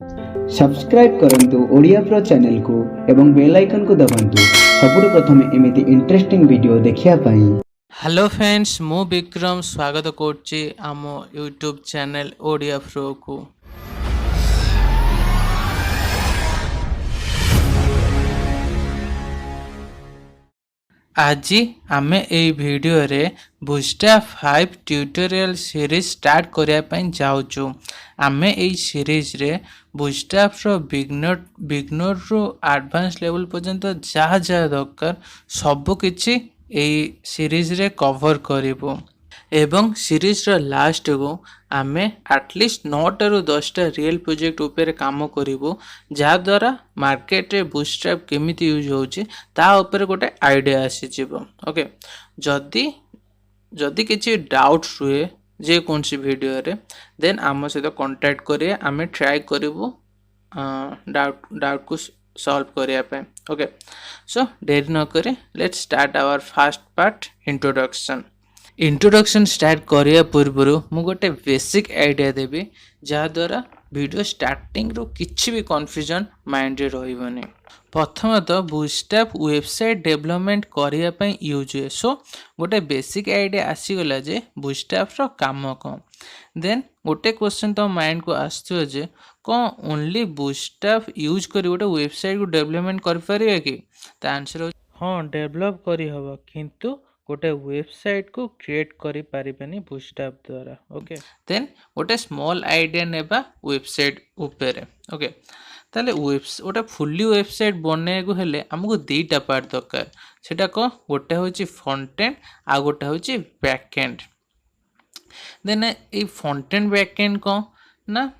Subscribe करंतु Odia pro channel को एवं बेल आइकन को दबांतु सबुठु प्रथमे एमिति इंटरेस्टिंग वीडियो देखिया पाई। हेलो फ्रेंड्स मु विक्रम स्वागत करछि आम यूट्यूब चैनल ओडिया प्रो को। आज आमे एई वीडियो रे बूटस्ट्रैप 5 ट्यूटोरियल सीरीज स्टार्ट करिया पई जाउछु। आमे एई सीरीज रे बूटस्ट्रैप रो बिगनर रो एडवांस लेवल पर्यंत जहाँ जहाँ दरकार सब किछि एई सीरीज रे कवर करिवो एवं सीरीज रो लास्ट को आमे एटलिस्ट 9 ରୁ 10टा रियल प्रोजेक्ट ऊपर काम करिवो जहाँ द्वारा मार्केट रे बूटस्ट्रैप केमिति यूज होउची ता ऊपर गोटे आइडिया आसी जिवो। ओके, जदी जदी किछि डाउट हुए जे कोनसी वीडियो रे देन आम सहित कांटेक्ट करिए, आमे ट्राई करिवो डाउट को सॉल्व करिया पे। ओके, सो देरी न करे let's start our first part introduction start करिया पूर्व मु गोटे बेसिक आइडिया देबी जहाँ द्वारा वीडियो स्टार्टिंग रो किछि भी कंफ्यूजन माइंड रे रहिबनी। प्रथमत बूटस्ट्रैप वेबसाइट डेवलपमेंट करिया पई यूज हुए। सो गोटे बेसिक आइडिया आसी गला जे बूटस्ट्रैप रो काम कोन। देन गोटे क्वेश्चन तो माइंड को आस्तु जे कोन ओनली बूटस्ट्रैप यूज करी गोटे वेबसाइट को डेवलपमेंट कर परिया कि? ता आंसर हां, डेवलप करी हबो किंतु गोटे वेबसाइट को क्रिएट करि पारिबेनी बूटस्ट्रैप द्वारा। ओके, देन गोटे स्मॉल आइडिया नेबा वेबसाइट ऊपर। ओके, ताले गोटे फुल्ली वेबसाइट बने को हेले हमको दीटा पार्ट दरकार। सेटा को गोटे होची फ्रंट एंड आ गोटे होची बैक एंड। देन ए फ्रंट एंड बैक एंड को ना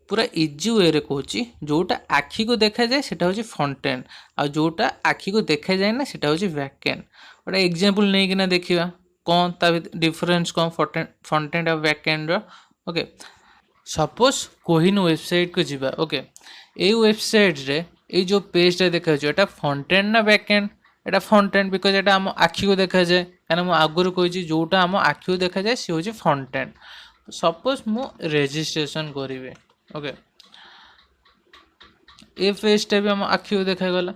पूरा इजी वे रे कहूची जोटा आखी को देखा जाए सेटा होची फ्रंट एंड आ जोटा आखी को देखा जाए ना सेटा होची बैक एंड। गोटे एग्जांपल नै कि ना देखिबा कोन ता डिफरेंस कोन फ्रंट एंड और बैक एंड रो। ओके, सपोज कोहिन वेबसाइट को जीवा। ओके, ए वेबसाइट रे ए जो पेज रे देखा जो एटा फ्रंट एंड ना back and? Etah front end because एटा हम आखी को देखा जाए काना हम आगुर कहूची जोटा हम आखी को देखा जाए से होची फ्रंट एंड। सपोज मु रजिस्ट्रेशन करिवे। ओके, ए पेजटा भी हम आखी को देखा गला,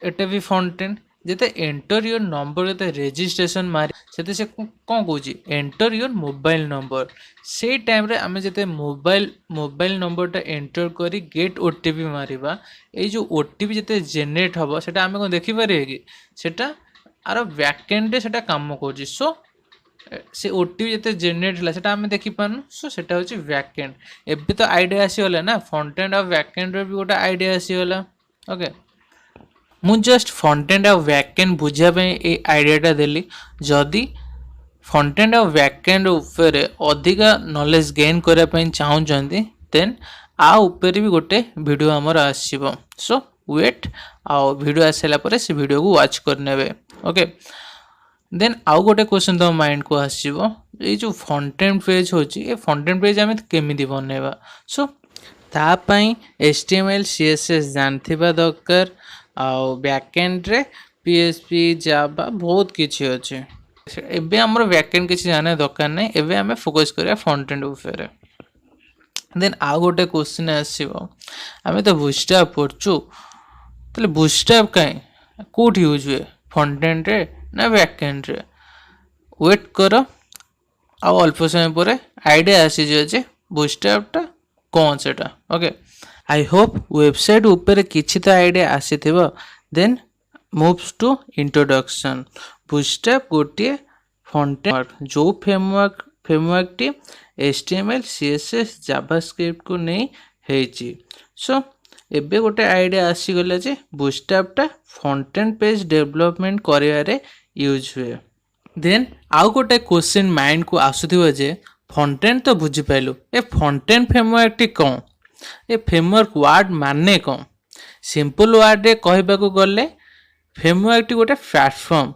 एटा भी फ्रंट एंड। जेते एंटर योर नंबर जेते रजिस्ट्रेशन मारी सेते से कोन कहूची एंटर योर मोबाइल नंबर। से टाइम रे आमे जेते मोबाइल नंबरटा एंटर करी गेट ओटीपी मारिबा ए जो ओटीपी जेते जनरेट हबो सेटा आमे कोन देखि पारे कि सेटा आरो बैक एंड रे सेटा काम करची। सो से ओटीपी जेते जनरेट हला सेटा आमे देखि पानु। सो सेटा होची बैक एंड। एबे तो आइडिया आसी होला ना फ्रंट एंड और बैक एंड रे भी गोटा आइडिया आसी होला। ओके, मु जस्ट फ्रंट एंड और बैक एंड बुझा पे ए आइडियाटा देली। जदि फ्रंट एंड और बैक एंड ऊपर अधिका नॉलेज गेन करा पे चाहउचंती देन आ ऊपर भी गोटे वीडियो हमर आसीबो। सो वेट आ वीडियो आसला परे से वीडियो को वॉच करनेबे। ओके, देन आउ गोटे क्वेश्चन तो माइंड को आसीबो ए जो फ्रंट एंड पेज होची ए फ्रंट एंड पेज हमें केमिति बनेबा। सो ता पई HTML CSS जानथिबा दरकार आ बैक एंड रे PHP जावा बहुत किछि अछि। एबे हमर बैक एंड किछि जाने दरकार नै, एबे हमें फोकस करिया फ्रंट एंड ऊपर। देन आउ गोटे क्वेश्चन आसीबो हमें तो बूटस्ट्रैप पढछु तले बूटस्ट्रैप काई कोठी यूज हुए फ्रंट एंड रे ना बैक एंड रे? वेट करो आ अल्प समय पर आइडिया आसी जे बूटस्ट्रैपटा कोन सेटा। ओके, आई होप वेबसाइट ऊपर किछि तो आइडिया आसी थिबो। Then moves to introduction. Bootstrap गोटे फ्रंट एंड जो फ्रेमवर्क टी HTML CSS जावास्क्रिप्ट को नहीं हेची। सो एबे गोटे आइडिया आसी गला जे बूटस्ट्रैपटा फ्रंट एंड पेज डेवलपमेंट करिवारे यूज हुए। देन आउ गोटे क्वेश्चन माइंड को आसुथिबो जे फ्रंट एंड तो बुझी पाइलु ए फ्रंट एंड फ्रेमवर्क टी कोन? ए फ्रेमवर्क वर्ड माने कोन? सिंपल वर्ड रे कहबा को गले फ्रेमवर्क टी गोटे प्लेटफॉर्म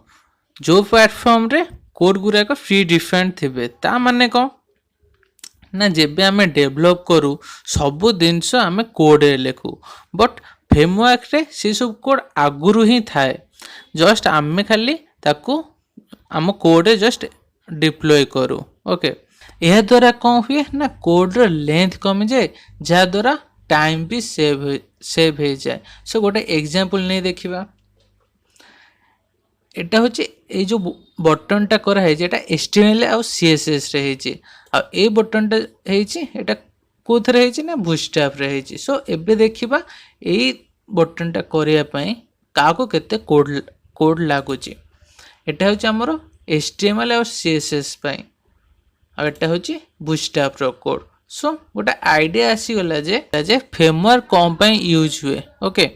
जो प्लेटफॉर्म रे कोड गुरा को फ्री डिफाइंड थिबे। ता माने कोन ना जेबे आमे डेवलप करू सब जिनस आमे कोड रे लेखु बट फ्रेमवर्क रे से सब कोड आगुरु ही थाए। जस्ट आमे खाली ताकू आम कोड रे जस्ट डिप्लॉय करू। ओके, यह द्वारा कौन हुए ना कोड रो लेंथ कमी जाए जहाँ द्वारा टाइम भी सेव हो जाए। सो गोटे एग्जांपल नहीं देखिबा, एटा होची ए जो बटनटा करा है जेटा HTML और CSS रे हेची, आ ए बटनटा हेची एटा कोथरे हेची ना बूटस्ट्रैप रे हेची। सो एबे देखिबा ए बटनटा करिया पई काको केते कोड लागुची। एटा होची हमरो HTML और CSS पई, आ एटा होची बूटस्ट्रैप रो कोड। सो गोटे आइडिया आसी गला जे फ्रेमवर्क कौन पई यूज हुए। ओके,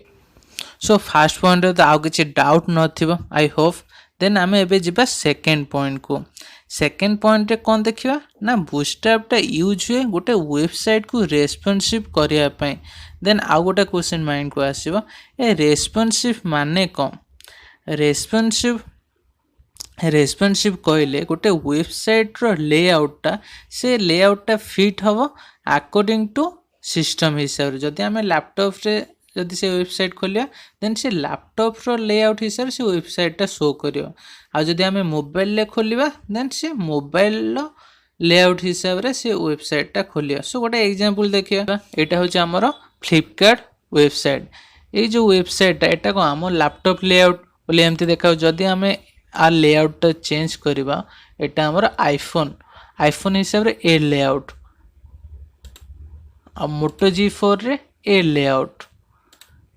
सो फास्ट पॉइंट तो आउ किसी डाउट नथिबो आई होप। देन आमे एबे जिबा सेकेंड पॉइंट को। सेकेंड पॉइंट रे कौन देखिबा ना बूटस्ट्रैप यूज हुए गोटे वेबसाइट को रेस्पॉन्सिव करिया पई। देन आउ गोटे क्वेश्चन माइंड को आसीबो, ए रेस्पॉन्सिव माने कौन? रेस्पॉन्सिव कहले गोटे वेबसाइट रो लेआउटटा से लेआउटटा फिट हबो अकॉर्डिंग टू सिस्टम हिसाब। जदि आमे लैपटॉप रे जदि से वेबसाइट खोलिया देन से लैपटॉप रो लेआउट हिसाब से वेबसाइटटा शो करियो। आ जदि आमे मोबाइल ले खोलिबा देन से मोबाइल रो लेआउट हिसाब रे से वेबसाइटटा खोलियो। सो गोटे एग्जांपल देखिया, एटा होचे हमरो फ्लिपकार्ट वेबसाइट। ए जो वेबसाइटटा एटा को हमर लैपटॉप लेआउट बोले एमती देखाउ। जदि आमे आ लेआउट चेंज करिबा एटा हमर आईफोन हिसाब रे ए लेआउट, आ मोटो G4 रे ए लेआउट।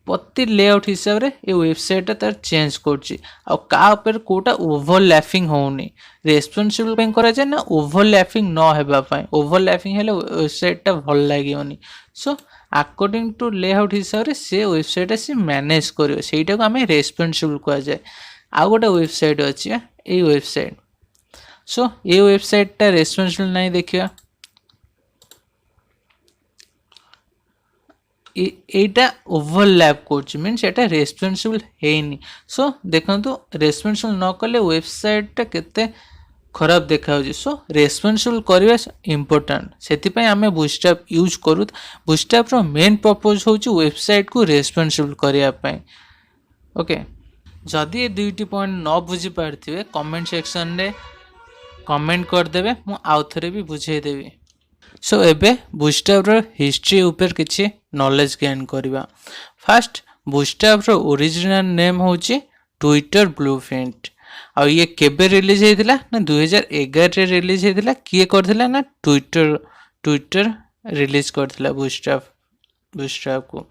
प्रति लेआउट हिसाब रे ए वेबसाइट तार चेंज करछि। आ का ऊपर कोटा ओवरलैपिंग होउनी रेस्पॉन्सिबल पे करा जाय ना ओवरलैपिंग न हेबा पय। ओवरलैपिंग हेले वेबसाइट ता भल लागियोनी। सो अकॉर्डिंग टू लेआउट हिसाब रे से वेबसाइट से मैनेज करियो, सेटा को हमें रेस्पॉन्सिबल कहा जाय। आ गोटे वेबसाइट अछि ए वेबसाइट। सो ए वेबसाइट ता रेस्पॉन्सिबल नहीं देखिया, एटा ओवरलैप कोच मीन्स एटा रेस्पॉन्सिबल हेनी। सो देखंतु रेस्पॉन्सिबल न कले वेबसाइट ता केते खराब देखा होजी। सो रेस्पॉन्सिबल करबा इंपोर्टेंट, सेति पय हमें बूटस्ट्रैप यूज करू। बूटस्ट्रैप रो मेन पर्पस होची वेबसाइट को रेस्पॉन्सिबल करिया पय। ओके, जदि ए दुईटी पॉइंट न बुझी पारथिबे कमेंट सेक्शन रे कमेंट कर देबे, मु आउ थरे भी बुझाई देबी। सो एबे बूटस्ट्रैप रो हिस्ट्री ऊपर किछि नॉलेज गेन करबा। फर्स्ट बूटस्ट्रैप रो ओरिजिनल नेम होची ट्विटर ब्लूप्रिंट। आ ये केबे रिलीज हेतिला ना 2011 रे रिलीज हेतिला। किए करथिला ना ट्विटर रिलीज करथिला बूटस्ट्रैप को।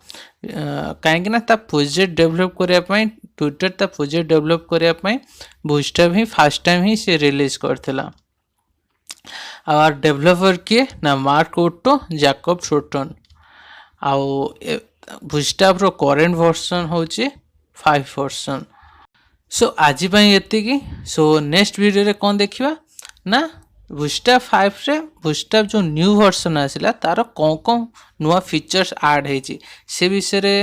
काहेकि ना ता प्रोजेक्ट डेवलप करिया पय ट्विटर ता प्रोजेक्ट डेवलप करिया पय बूटस्ट्रैप ही फर्स्ट टाइम ही से रिलीज करथिला। और डेवलपर किए ना मार्क ओटो जैकब शोटन। आउ बूटस्ट्रैप रो करेंट वर्जन होची 5 वर्जन। सो आज पई एतिकी। सो नेक्स्ट वीडियो रे कोन देखिबा ना बूटस्ट्रैप 5 रे बूटस्ट्रैप जो न्यू वर्जन आसिला तार कोन नुआ फीचर्स ऐड हेची से विषय रे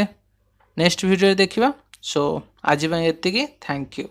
नेक्स्ट वीडियो रे देखिबा। सो आज पई एतिकी, थैंक यू।